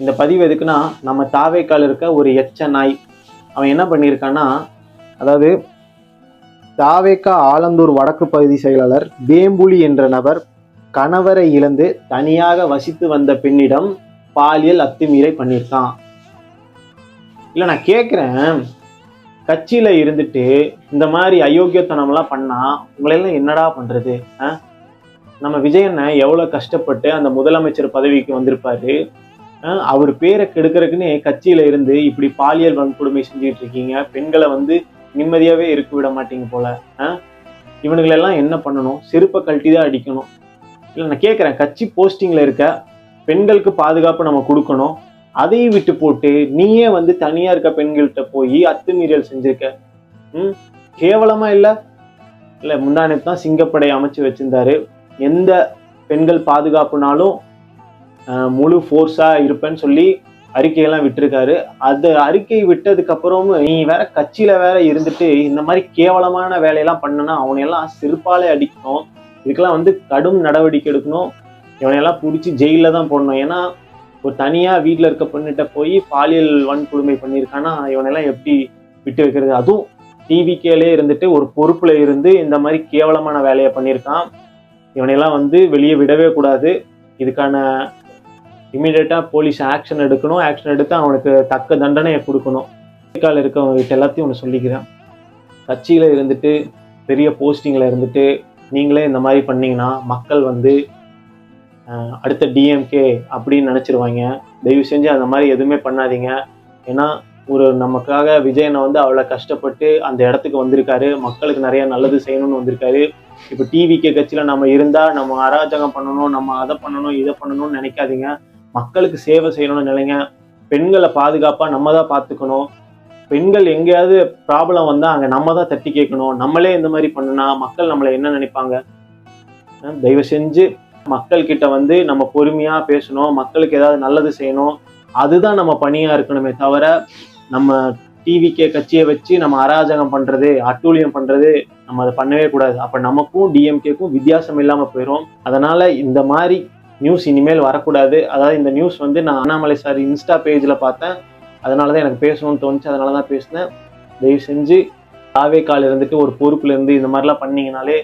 இந்த பதிவு எதுக்குன்னா, நம்ம தாவேக்கால இருக்க ஒரு எச்ச நாய் அவன் என்ன பண்ணியிருக்கான்னா, அதாவது தாவேக்கா ஆலந்தூர் வடக்கு பகுதி செயலாளர் வேம்புலி என்ற நபர் கணவரை இழந்து தனியாக வசித்து வந்த பெண்ணிடம் பாலியல் அத்துமீறலை பண்ணியிருக்கான். இல்லை, நான் கேட்குறேன், கட்சியில இருந்துட்டு இந்த மாதிரி அயோக்கியத்தனம்லாம் பண்ணா உங்களெல்லாம் என்னடா பண்றது? நம்ம விஜயண்ண எவ்வளவு கஷ்டப்பட்டு அந்த முதலமைச்சர் பதவிக்கு வந்திருப்பாரு. அவர் பேரை கெடுக்கிறதுக்குன்னு கட்சியில இருந்து இப்படி பாலியல் வன்கொடுமை செஞ்சுட்டு இருக்கீங்க. பெண்களை நிம்மதியாவே இருக்க விட மாட்டீங்க போல. இவனுங்களெல்லாம் என்ன பண்ணணும்? செருப்பை கழட்டி தான் அடிக்கணும். இல்லை, நான் கேட்குறேன், கட்சி போஸ்டிங்ல இருக்க பெண்களுக்கு பாதுகாப்பு நம்ம கொடுக்கணும். அதையும் விட்டு போட்டு நீயே தனியா இருக்க பெண்கள்கிட்ட போய் அத்துமீறல் செஞ்சிருக்க. கேவலமா இல்ல? இல்ல, முந்தானத்து தான் சிங்கப்படை அமைச்சு வச்சிருந்தாரு. எந்த பெண்கள் பாதுகாப்புனாலும் முழு ஃபோர்ஸா இருப்பேன்னு சொல்லி அறிக்கையெல்லாம் விட்டுருக்காரு. அது அறிக்கை விட்டதுக்கு அப்புறமும் நீ வேற கட்சியில வேற இருந்துட்டு இந்த மாதிரி கேவலமான வேலையெல்லாம் பண்ணனா அவனையெல்லாம் செருப்பாலே அடிக்கணும். இதுக்கெல்லாம் கடும் நடவடிக்கை எடுக்கணும். இவனையெல்லாம் பிடிச்சி ஜெயில தான் போடணும். ஏன்னா ஒரு தனியா வீட்டுல இருக்க பெண்ணிட்ட போய் பாலியல் வன்கொடுமை பண்ணியிருக்கான்னா இவனெல்லாம் எப்படி விட்டு வைக்கிறது? அதுவும் டிவிக்கேலே இருந்துட்டு ஒரு பொறுப்புல இருந்து இந்த மாதிரி கேவலமான வேலையை பண்ணியிருக்கான். இவனையெல்லாம் வெளியே விடவே கூடாது. இதுக்கான இமீடியட்டா போலீஸ் ஆக்ஷன் எடுக்கணும். ஆக்ஷன் எடுத்து அவனுக்கு தக்க தண்டனையை கொடுக்கணும். அமெரிக்காவில் இருக்கவங்க கிட்ட எல்லாத்தையும் ஒன்று சொல்லிக்கிறேன், கட்சியில இருந்துட்டு பெரிய போஸ்டிங்ல இருந்துட்டு நீங்களே இந்த மாதிரி பண்ணீங்கன்னா மக்கள் அடுத்த டிஎம்கே அப்படின்னு நினைச்சிருவாங்க. தயவு செஞ்சு அந்த மாதிரி எதுவுமே பண்ணாதீங்க. ஏன்னா நமக்காக விஜயனை அவ்வளோ கஷ்டப்பட்டு அந்த இடத்துக்கு வந்திருக்காரு. மக்களுக்கு நிறைய நல்லது செய்யணும்னு வந்திருக்காரு. இப்போ டிவிகே கட்சியில் நம்ம இருந்தால் நம்ம அராஜகம் பண்ணணும், நம்ம அதை பண்ணணும், இதை பண்ணணும்னு நினைக்காதீங்க. மக்களுக்கு சேவை செய்யணும்னு நினைங்க. பெண்களை பாதுகாப்பாக நம்ம தான் பார்த்துக்கணும். பெண்கள் எங்கேயாவது ப்ராப்ளம் வந்தால் அங்கே நம்ம தான் தட்டி கேட்கணும். நம்மளே இந்த மாதிரி பண்ணுனா மக்கள் நம்மளை என்ன நினைப்பாங்க? தயவு செஞ்சு மக்கள் கிட்ட நம்ம பொறுமையா பேசணும். மக்களுக்கு ஏதாவது நல்லது செய்யணும். அதுதான் நம்ம பணியா இருக்கணுமே தவிர நம்ம டிவிகே கட்சியை வச்சு நம்ம அராஜகம் பண்றது, அட்டூழியம் பண்றது நம்ம அதை பண்ணவே கூடாது. அப்ப நமக்கும் டிஎம்கேக்கும் வித்தியாசம் இல்லாம போயிடும். அதனால இந்த மாதிரி நியூஸ் இனிமேல் வரக்கூடாது. அதாவது இந்த நியூஸ் நான் அண்ணாமலை சார் இன்ஸ்டா பேஜ்ல பார்த்தேன். அதனாலதான் எனக்கு பேசணும்னு தோணுச்சு. அதனாலதான் பேசினேன். தயவு செஞ்சு தாவேக்கால இருந்துட்டு ஒரு பொறுப்புல இருந்து இந்த மாதிரிலாம் பண்ணீங்கனாலே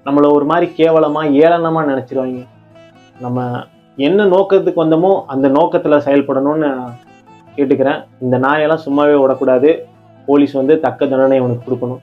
நம்மள ஒரு மாதிரி கேவலமா ஏளனமா நினைச்சிருவாங்க. நம்ம என்ன நோக்கத்துக்கு வந்தோமோ அந்த நோக்கத்துல செயல்படணும்னு கேட்டுக்கிறேன். இந்த நாயெல்லாம் சும்மாவே விடக்கூடாது. போலீஸ் தக்க தண்டனை அவனுக்கு கொடுக்கணும்.